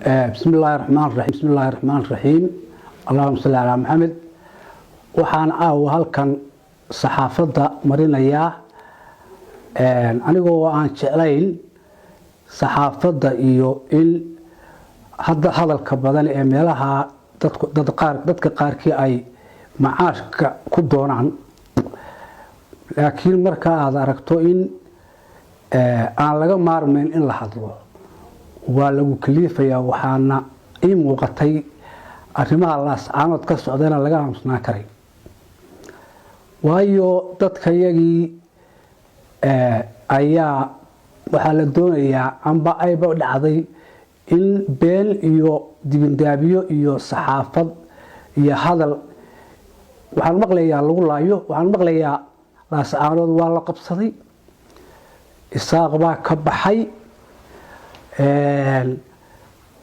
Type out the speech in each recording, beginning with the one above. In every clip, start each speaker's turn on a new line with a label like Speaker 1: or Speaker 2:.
Speaker 1: بسم الله الرحمن الرحيم بسم الله الرحمن الرحيم اللهم صل على محمد waxaan halkan saxaafada marinayaa anigoo aan jeclayn saxaafada iyo in hadalka badan ee meelaha dadka qaarkii ay macaashka ku doonaan laakiin marka aad aragto in aan laga maarmayn in la hadlo waa lagu kaliifayaa waxaana ii muuqatay arrimaha laascaanood ka socdana laga aamusnaan karay waayo dadka yagii ayaa waxaa la doonayaa amba ayba dhacday in been iyo dibindaabiyo iyo saxaafad iyo hadal waxaan maqlayaa lagu laayo waxaan maqlayaa laascaanood waa la qabsaday isaaq baa ka baxay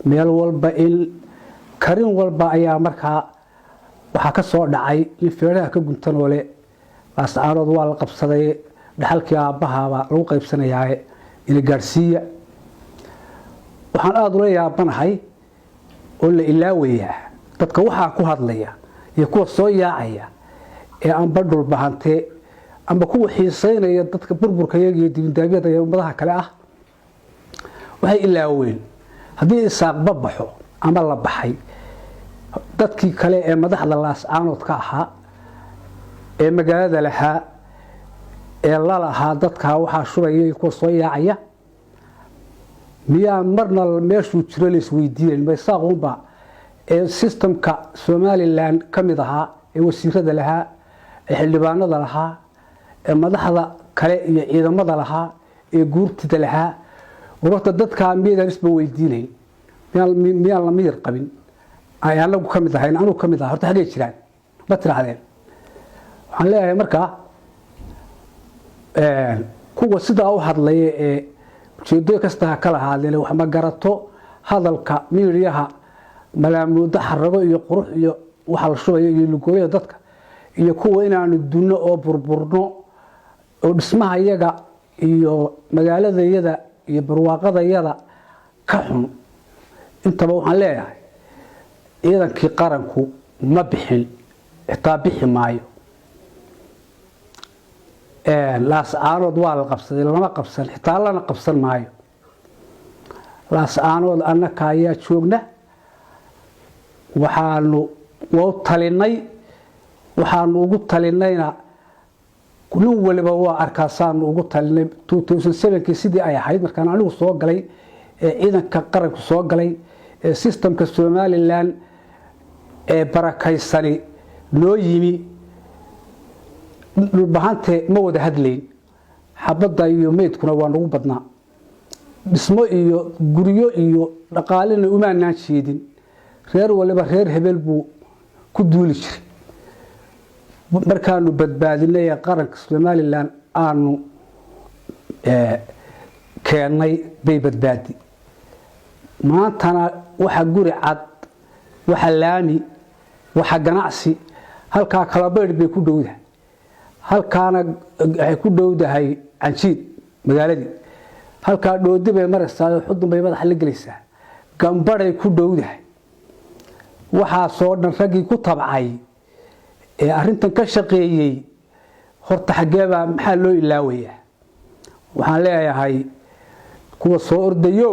Speaker 1: meel walba in karin walba ayaa markaa waxaa ka soo dhacay in feeraha ka guntan oo le laascaanood waa la qabsaday dhaxalkii aabbahaaba lagu qaybsanayaa ina gaarsiiya waxaan aada ula yaabanahay oo la ilaawayaa dadka waxaa ku hadlaya iyo kuwa soo yaacaya ee amba dhulbahantee amba kuwa xiiseynaya dadka burburka iyaga iyo dibindaabyada iyo ummadaha kale ah waxay ilaaween haddii isaaqba baxo ama la baxay dadkii kale ee madaxda laascaanood ka ahaa ee magaalada lahaa ee lalahaa dadkaa waxaa shuraya iyo kuwa soo yaacaya miyaan marna meeshuu jiro la isweydiinayn maysaaquunba ee sistamka somalilan ka mid ahaa ee wasiirada lahaa ee xildhibaanada lahaa ee madaxda kale iyo ciidamada lahaa ee guurtida lahaa warta dadkaa miyaydaan isba weydiinayn miyaan la miyir qabin ay anagu ka mid ahayn anugu ka mid aha horta xaggay jiraan ma tiraahdeen waxaan leeyahay markaa kuwa sidaa u hadlaya ee ujeedo kasta ha kala hadleen wax ma garato hadalka miiriyaha malaamuudo xarago iyo qurux iyo waxa la shubayo iyo lugooyada dadka iyo kuwa inaanu dunno oo burburno oo dhismaha iyaga iyo magaaladayada iyo barwaaqadayada ka xun intaba waxaan leeyahay ciidankii qaranku ma bixin xitaa bixi maayo laascaanood waa la qabsaday lama qabsan xitaa lana qabsan maayo laascaanood annaka ayaa joogna waxaanu ugu talinayna nin waliba waa arkaasaanu ugu talinay 2007 sidii ay ahayd markaan anigu soo galay ee ciidanka qaranku soo galay ee systemka Somaliland ee barakaysani loo yimi dhulbahante ma wada hadlayn xabada iyo meedkuna waa nagu badnaa dhismo iyo guryo iyo dhaqaalena uma aanan jeedin reer waliba reer hebel buu ku duuli jiray markaanu badbaadinay qaranka Somaliland aanu keenay bay badbaadi maantana waxa guri cad waxa laami waxa ganacsi halka kala beer bay ku dhowdahay halkaana ay ku dhowdahay anjiid magaaladii halka dhoodi bay maraysaa xudun bay madax la gelaysaa gambaray ku dhowdahay waxa soo dhan ragii ku tabcay ee arintan ka shaqeeyay horta xageeba maxaa loo ilaawayaa waxaan leeyahay kuwa soo ordayo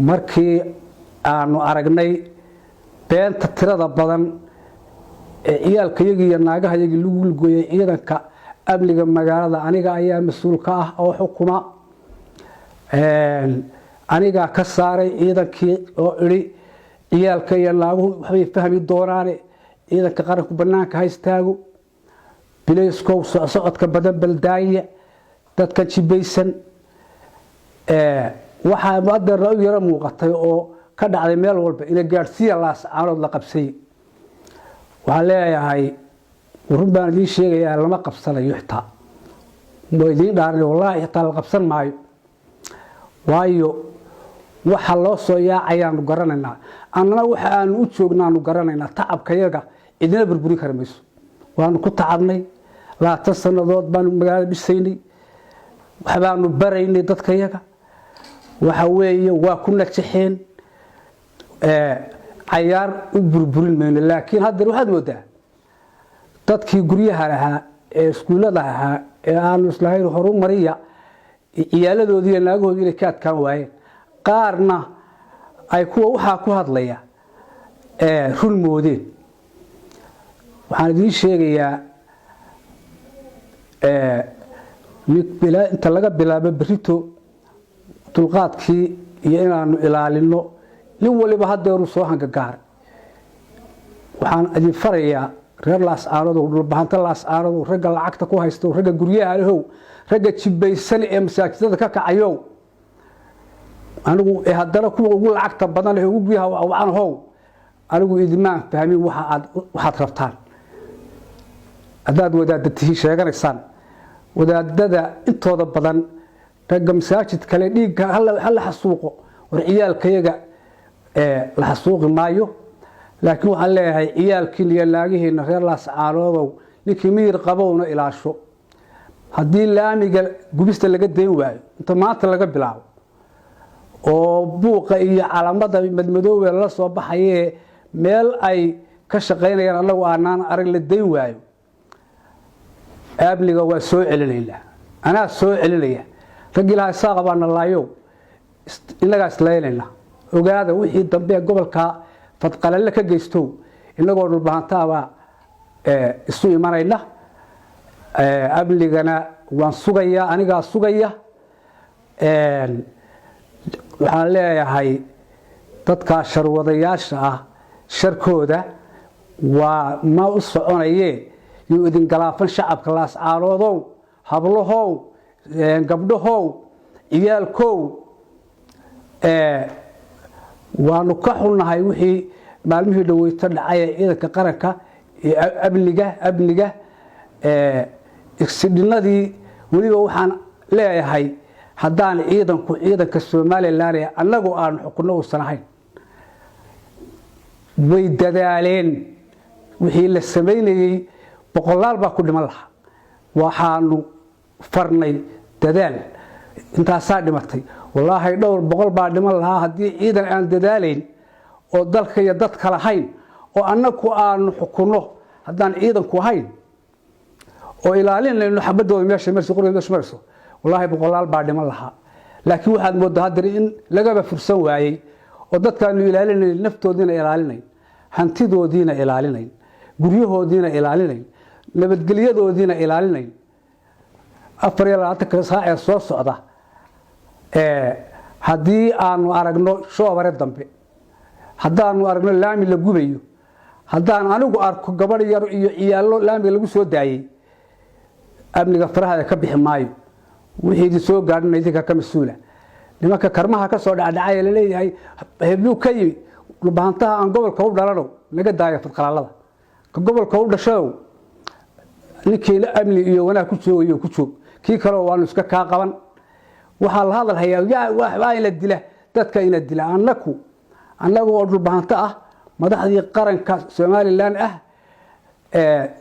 Speaker 1: markii aanu aragnay beenta tirada badan ee ciyaalkayagii iyo naagahayagii lagu gooyay ciidanka amniga magaalada aniga ayaa mas'uul ka ah oo xukuma aniga ka saaray ciidankii oo iri ciyaalka iyo naaguhu waxay fahmi doonaan ciidanka qaranku banaanka haystaago bilayskow socodka badan baldaaya dadka jibaysan waxa maadar u yara muuqatay oo ka dhacday meel walba ina gaarsiya laascaanood la qabsay waxaan leeyahay warun baan idin sheegayaa lama qabsanayo xitaa ma idin dhaarnay wallaahi xitaa la qabsan maayo waayo waxa loo soo yaacayaanu garanaynaa annana waxa aanu u joognaanu garanaynaa tacabkayaga idina burburi kara mayso waanu ku tacabnay 20 sanadood baanu magaalada dhisaynay waxbaanu baraynay dadkayaga waxa weeye waa ku najaxeen cayaar u burburin mayno laakiin hadda waxaad moodaa dadkii guryaha lahaa ee iskuulada ahaa ee aanu islahayn horumariya ciyaaladoodii iyo naagahoodii inay ka adkaan waayeen qaarna ay kuwa waxaa ku hadlaya run moodeen waxaan idiin sheegayaa inta laga bilaabo berito dulqaadkii iyo inaanu ilaalino nin waliba hadeeru soo hangagaaray waxaan idin farayaa reer laascaanood dhulbahanta laascaanood ragga lacagta ku haysto ragga guryaha lehow ragga jibaysan ee masaajidada ka kacayo anigu haddana kuwa ugu lacagta badan ee ugu guryaha wacan how anigu idmaan fahmin waxaad rabtaan haddaad wadaadatihi sheeganaysaan wadaadada intooda badan ragga masaajid kale dhiigga hal xasuuqo war ciyaalkayaga la xasuuqi maayo laakiin waxaan leeyahay ciyaalkiin iyo naagihiina reer laascaanoodow ninkii miyir qabowna ilaasho haddii laamiga gubista laga dayn waayo inta maanta laga bilaabo oo buuqa iyo calaamada madmadoobe la soo baxayee meel ay ka shaqaynayaan annagu aanaan arag la dayn waayo amniga waa soo celinaynaa anaa soo celinaya raggi ilaahay saaqa baana laayow innagaa islaynaynaa ogaada wixii dambe gobolka fadqalalle ka geysto inagoo dhulbahantaabaa isu imanayna amnigana waan sugayaa anigaa sugaya waxaan leeyahay dadkaa sharwadayaasha ah sharkooda waa ma u soconayee yuu idin galaafan shacabka laascaanoodow hablahow gabdhahow ciyaalkow waanu ka xunnahay wixii maalmihii dhaweyto dhacay ee ciidanka qaranka ee amniga isidhinadii weliba waxaan leeyahay haddaan ciidanka Soomaaliland ee annagu aan xukunno u sanahayn way dadaaleen wixii la sameeyay boqolaal baa ku dhiman lahaa waxaanu farnay dadaal intaasaa dhimatay wallaahi dhowr boqol baa dhiman lahaa haddii ciidan aan dadaalayn oo dalka iyo dadka lahayn oo annagu aanu xukunno haddaan ciidanku ahayn oo ilaalinayno xabadooda meesha qoryo meesha marso wallaahi boqolaal baa dhiman lahaa laakiin waxaad moodaa hadda in lagaba fursan waayay oo dadkaanu ilaalinayn naftoodina ilaalinayn hantidoodiina ilaalinayn guryahoodiina ilaalinayn nabadgelyadoodiina ilaalinayn 24 saac ee soo socda haddii aanu aragno shoobare dambe haddaanu aragno laami la gubayo haddaan anigu arko gabadh yar iyo ciyaalo laamiga lagu soo daayay amniga faraha ka bixi maayo wixii soo gaadhnay idinka ka masuula nimanka karmaha ka soo dhacay la leeyahay heblu ka yimi dhulbahantaha aan gobolka u dhalano naga daayo fadqalaalada ka gobolka u dhasho ninkii amni iyo wanaag ku joogayo ku joog kii kale waanu iska ka qaban waxa la hadal hayaa waa ila dila dadka ina dila annagu oo dhulbahanta ah madaxdii qaranka Soomaaliland ah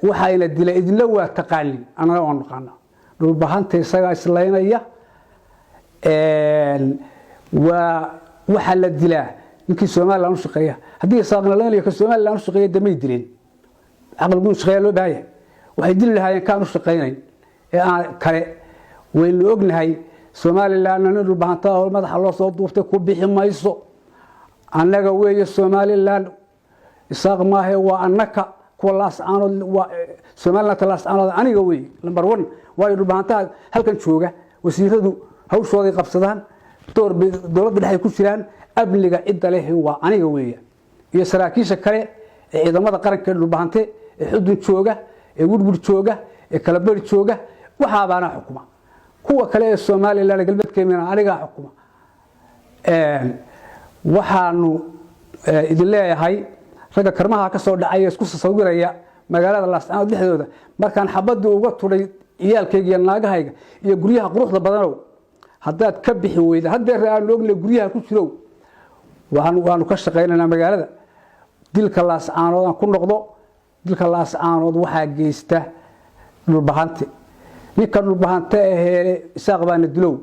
Speaker 1: waxa ila dila idinla waa taqaalin anaga oo naqaana dhulbahanta isaga islaynaya waxa la dila ninkii Soomaaliland u shaqeeya hadii saaqna leeyahay ka Soomaaliland u shaqeeya damay dileen aqalku shaqeeya loo baahay waxay dil lahaayeen kaan u shaqeynayn ee aan kale waynu ognahay Soomaaliland inuu dhulbahanta oo madaxa loo soo duuftay ku bixi mayso annaga weeye Soomaaliland isaaq maahe waa annaka kuwa laascaanood waa Soomaaliland laascaanood aniga weeye number 1 waa dhulbahanta halkan jooga wasiiradu hawshooday qabsadaan dowladda dhexe ku jiraan amniga cid leh waa aniga weeye iyo saraakiisha kale ee ciidamada qaranka dhulbahante ee xudun jooga ee Woodward jooga ee Kalabar jooga waxa baana xukuma kuwa kale ee Soomaaliland galbeedkeena aniga xukuma waxaanu idin leeyahay raga karmaha ka soo dhacay isku sawiraya magaalada laascaanood dhexdooda markaan xabadu uga turay ciyaalkayga naagahayga iyo guryaha quruxda badanow haddaad ka bixi weyda hadeer aan ognay guryaha ku jiro waanu ka shaqeynaa magaalada dilka laascaanood aan ku noqdo dilka laascaanood waxa geysta dhulbahante ninka dhulbahante ee isaaq baan dilow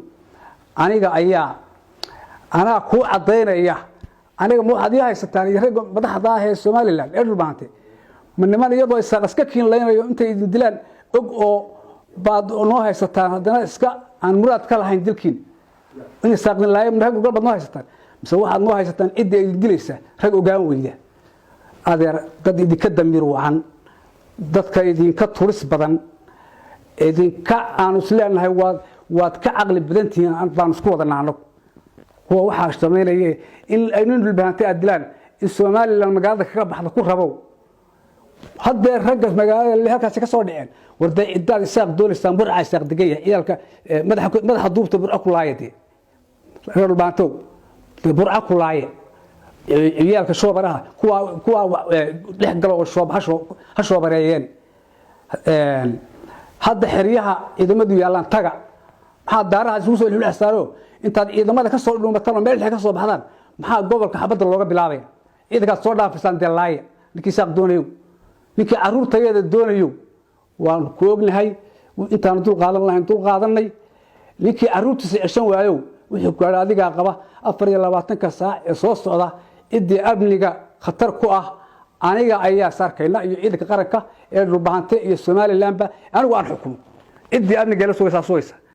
Speaker 1: aniga ayaa ku cadeynaya aniga ma waxaad ii haysataan iyo rag madaxda ah ee Somaliland ee dhulbaante ma niman iyadoo iska kiinlaynayo intay idin dilaan og oo baad noo haysataan haddana iska aan muraad ka lahayn dilkiin in saaqin laayeen rag uga badnoo haysataan mise waxaad noo haysataan cid ay dilaysa rag ogaan weyda adeer dad idinka damir wacan dadka idinka turis badan idinka aanu isleenahay waad ka aqli badantihiin aan baan isku wada naano هو waxaa sameeyay in ay nin dhulbaantay adilaan in Soomaaliland magaalada kaga baxdo ku rabo hadda ragga magaalada halkaas ka soo dhiceen warday ciidaad isaaq doolistaan burca isaaq degay ciyalka madaxa duubta burca ku laayay dhulbaanto burca ku laayay ciyalka shoobaraha kuwa dhex galo oo shoob ha shoobareeyeen hadda xiriyaha ciidamadu yaalaan taga maxaa daaraha isugu soo xilxasaaro intaad ciidamada ka soo dhuumataan meel ka soo baxdaan maxaa gobolka xabada looga bilaabay ciidanka soo dhaafisaan deelaaya ninkii saaq doonayo ninkii caruurtayada doonayo waan ku ognahay intaan dul qaadan lahayn dul qaadanay ninkii caruurtiisa cishan waayo wixii ku gaar adiga qaba 24 saac ee soo socda idii amniga khatar ku ah aniga ayaa sarkayna iyo ciidanka qaranka ee dhulbaante iyo Somaliland anigu aan xukumo idii amniga la soo